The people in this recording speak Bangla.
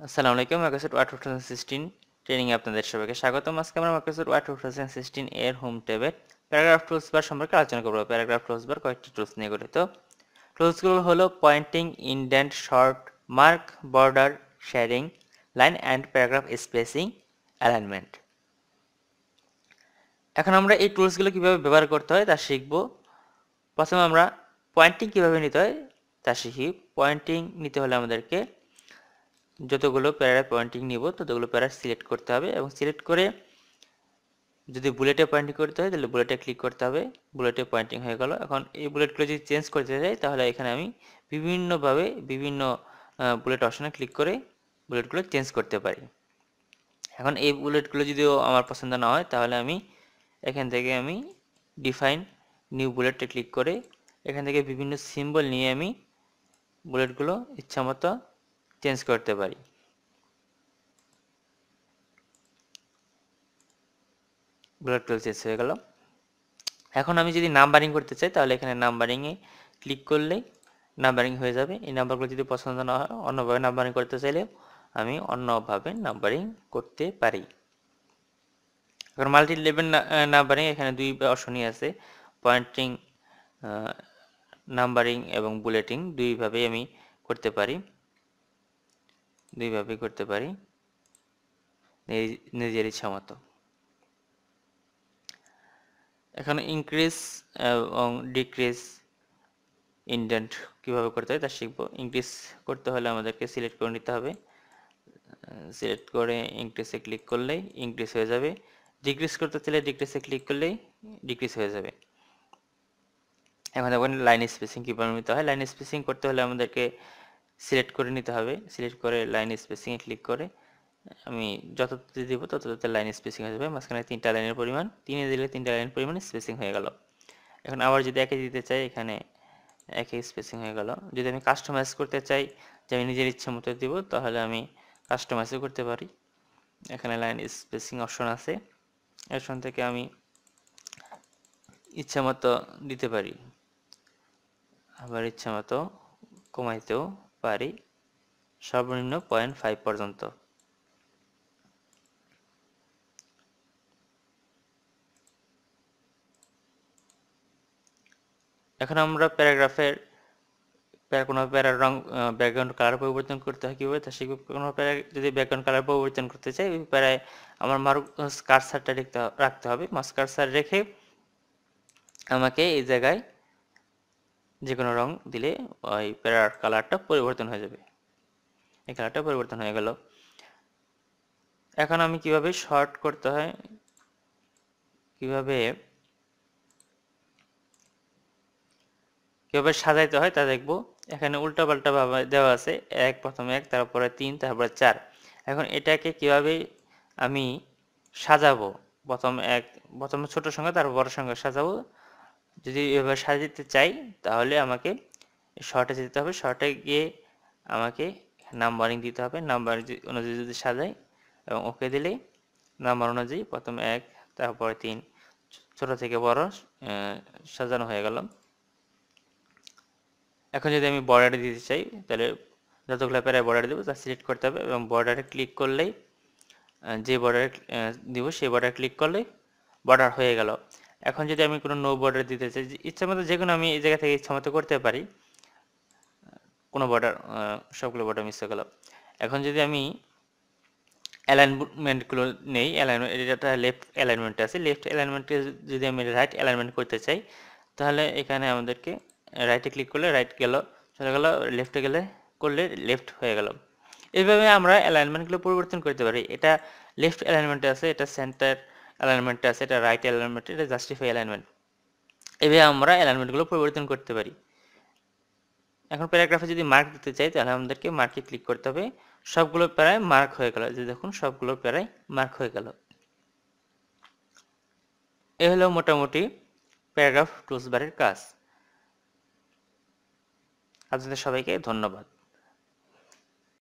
আসসালামু আলাইকুম। মাইক্রোসফট ওয়ার্ড 2016 ট্রেনিং এ আপনাদের সবাইকে স্বাগতম। আজকে আমরা মাইক্রোসফট ওয়ার্ড 2016 এর হোম ট্যাবে প্যারাগ্রাফ টুলস বার সম্পর্কে আলোচনা করব। প্যারাগ্রাফ টুলস বার কয়েকটি টুলস নিয়ে গঠিত। টুলসগুলো হলো pointing, indent, short, mark, border, shading, line and paragraph spacing, alignment. এখন আমরা এই টুলসগুলো কিভাবে ব্যবহার করতে হয় তা শিখব। প্রথমে আমরা পয়েন্টিং কিভাবে নিতে হয় তা শিখি। পয়েন্টিং নিতে হলে আমাদেরকে যতগুলো প্যারায় পয়েন্টিং নিব ততগুলো প্যারা সিলেক্ট করতে হবে এবং সিলেক্ট করে যদি বুলেটে পয়েন্টিং করতে হয় তাহলে বুলেটে ক্লিক করতে হবে। বুলেটে পয়েন্টিং হয়ে গেল। এখন এই বুলেটগুলো যদি চেঞ্জ করতে চাই তাহলে এখানে আমি বিভিন্নভাবে বিভিন্ন বুলেট অপশনে ক্লিক করে বুলেটগুলো চেঞ্জ করতে পারি। এখন এই বুলেটগুলো যদিও আমার পছন্দ না হয় তাহলে আমি এখান থেকে ডিফাইন নিউ বুলেটে ক্লিক করে এখান থেকে বিভিন্ন সিম্বল নিয়ে আমি বুলেটগুলো ইচ্ছামতো চেঞ্জ করতে পারি। বুলেট টুল চেঞ্জ হয়ে গেল। এখন আমি যদি নাম্বারিং করতে চাই তাহলে এখানে নাম্বারিংয়ে ক্লিক করলেই নাম্বারিং হয়ে যাবে। এই নাম্বারগুলো যদি পছন্দ না হয় অন্যভাবে নাম্বারিং করতে চাইলে আমি অন্যভাবে নাম্বারিং করতে পারি। এখন মাল্টি লেভেল নাম্বারিং এখানে দুই অপশনই আছে, পয়েন্টিং, নাম্বারিং এবং বুলেটিং দুইভাবেই আমি করতে পারি। নিজের ইচ্ছা মতো। এখন ইনক্রিজ এবং ডিক্রিজ ইনডেন্ট কিভাবে করতে হয় তা শিখবো। ইনক্রিজ করতে হলে আমাদেরকে সিলেক্ট করে নিতে হবে। সিলেক্ট করে ইনক্রিজে ক্লিক করলেই ইনক্রিজ হয়ে যাবে। ডিক্রিজ করতে চাইলে ডিক্রিজে ক্লিক করলেই ডিক্রিজ হয়ে যাবে। এখন দেখুন লাইন স্পেসিং কীভাবে নিতে হয়। লাইন স্পেসিং করতে হলে আমাদেরকে সিলেক্ট করে নিতে হবে। সিলেক্ট করে লাইন স্পেসিংয়ে ক্লিক করে আমি যততে দিব তততে লাইন স্পেসিং হয়ে যাবে। মাঝখানে 3টা লাইনের পরিমাণ 3 দিলে 3টা লাইনের পরিমাণ স্পেসিং হয়ে গেল। এখন আবার যদি একে দিতে চাই এখানে একই স্পেসিং হয়ে গেল। যদি আমি কাস্টমাইজ করতে চাই যে আমি নিজের ইচ্ছা মতো দিব তাহলে আমি কাস্টমাইজও করতে পারি। এখানে লাইন স্পেসিং অপশন আছে, অপশন থেকে আমি ইচ্ছা মতো দিতে পারি, আবার ইচ্ছা মতো কমাইতেও পারি সর্বনিম্ন 0.5 পর্যন্ত। এখন আমরা প্যারাগ্রাফের কোনো প্যারার রং ব্যাকগ্রাউন্ড কালার পরিবর্তন করতে হয় কীভাবে তা শিখব। কোনো প্যারায় যদি ব্যাকগ্রাউন্ড কালার পরিবর্তন করতে চাই ওই প্যারায় আমার মাউস কার্সারটা রাখতে হবে। মাউস কার্সার রেখে আমাকে এই জায়গায় যে কোনো রং দিলে ওই প্যারার কালারটা পরিবর্তন হয়ে যাবে। এই কালারটা পরিবর্তন হয়ে গেল। এখন আমি কিভাবে শর্ট করতে হয়, কিভাবে সাজাইতে হয় তা দেখব। এখানে উল্টাপাল্টা ভাবে দেওয়া আছে, প্রথমে 1, তারপরে 3, তারপরে 4। এখন এটাকে কিভাবে আমি সাজাবো, প্রথমে ছোট সংখ্যা তারপর বড় সংখ্যা সাজাবো। যদি এভাবে সাজাতে চাই তাহলে আমাকে শর্টে যেতে হবে। শর্টে গিয়ে আমাকে নাম্বারিং দিতে হবে। নাম্বার অনুযায়ী যদি সাজাই এবং ওকে দিলেই নাম্বার অনুযায়ী প্রথমে 1, তারপরে 3, ছোট থেকে বড় সাজানো হয়ে গেল। এখন যদি আমি বর্ডারে দিতে চাই তাহলে যতগুলো প্যারায় বর্ডার দেবো তা সিলেক্ট করতে হবে এবং বর্ডারে ক্লিক করলেই যে বর্ডারে দিব সেই বর্ডারে ক্লিক করলেই বর্ডার হয়ে গেল। এখন যদি আমি কোনো নো বর্ডার দিতে চাই, ইচ্ছা মতো যে কোনো আমি এই জায়গা থেকে ইচ্ছা মতো করতে পারি। কোনো বর্ডার, সবগুলো বর্ডার মিস হয়ে গেল। এখন যদি আমি অ্যালাইনমেন্টগুলো নেই, এটা লেফট অ্যালাইনমেন্ট আছে। লেফট অ্যালাইনমেন্টে যদি আমি রাইট অ্যালাইনমেন্ট করতে চাই তাহলে এখানে আমাদেরকে রাইটে ক্লিক করলে রাইট গেল, চলে গেল। লেফটে করলে লেফট হয়ে গেল। এইভাবে আমরা অ্যালাইনমেন্টগুলো পরিবর্তন করতে পারি। এটা লেফট অ্যালাইনমেন্টে আছে, এটা সেন্টার অ্যালাইনমেন্টে আছে, এটা রাইট অ্যালাইনমেন্টে, এটা জাস্টিফাই অ্যালাইনমেন্ট। এইভাবে আমরা অ্যালাইনমেন্টগুলো পরিবর্তন করতে পারি। এখন প্যারাগ্রাফে যদি মার্ক দিতে চাই তাহলে আমাদেরকে মার্কে ক্লিক করতে হবে। সবগুলো প্যারায় মার্ক হয়ে গেল, যে দেখুন সবগুলো প্যারায় মার্ক হয়ে গেল। এ হলো মোটামুটি প্যারাগ্রাফ টুলসবারের কাজ। আপনাদের সবাইকে ধন্যবাদ।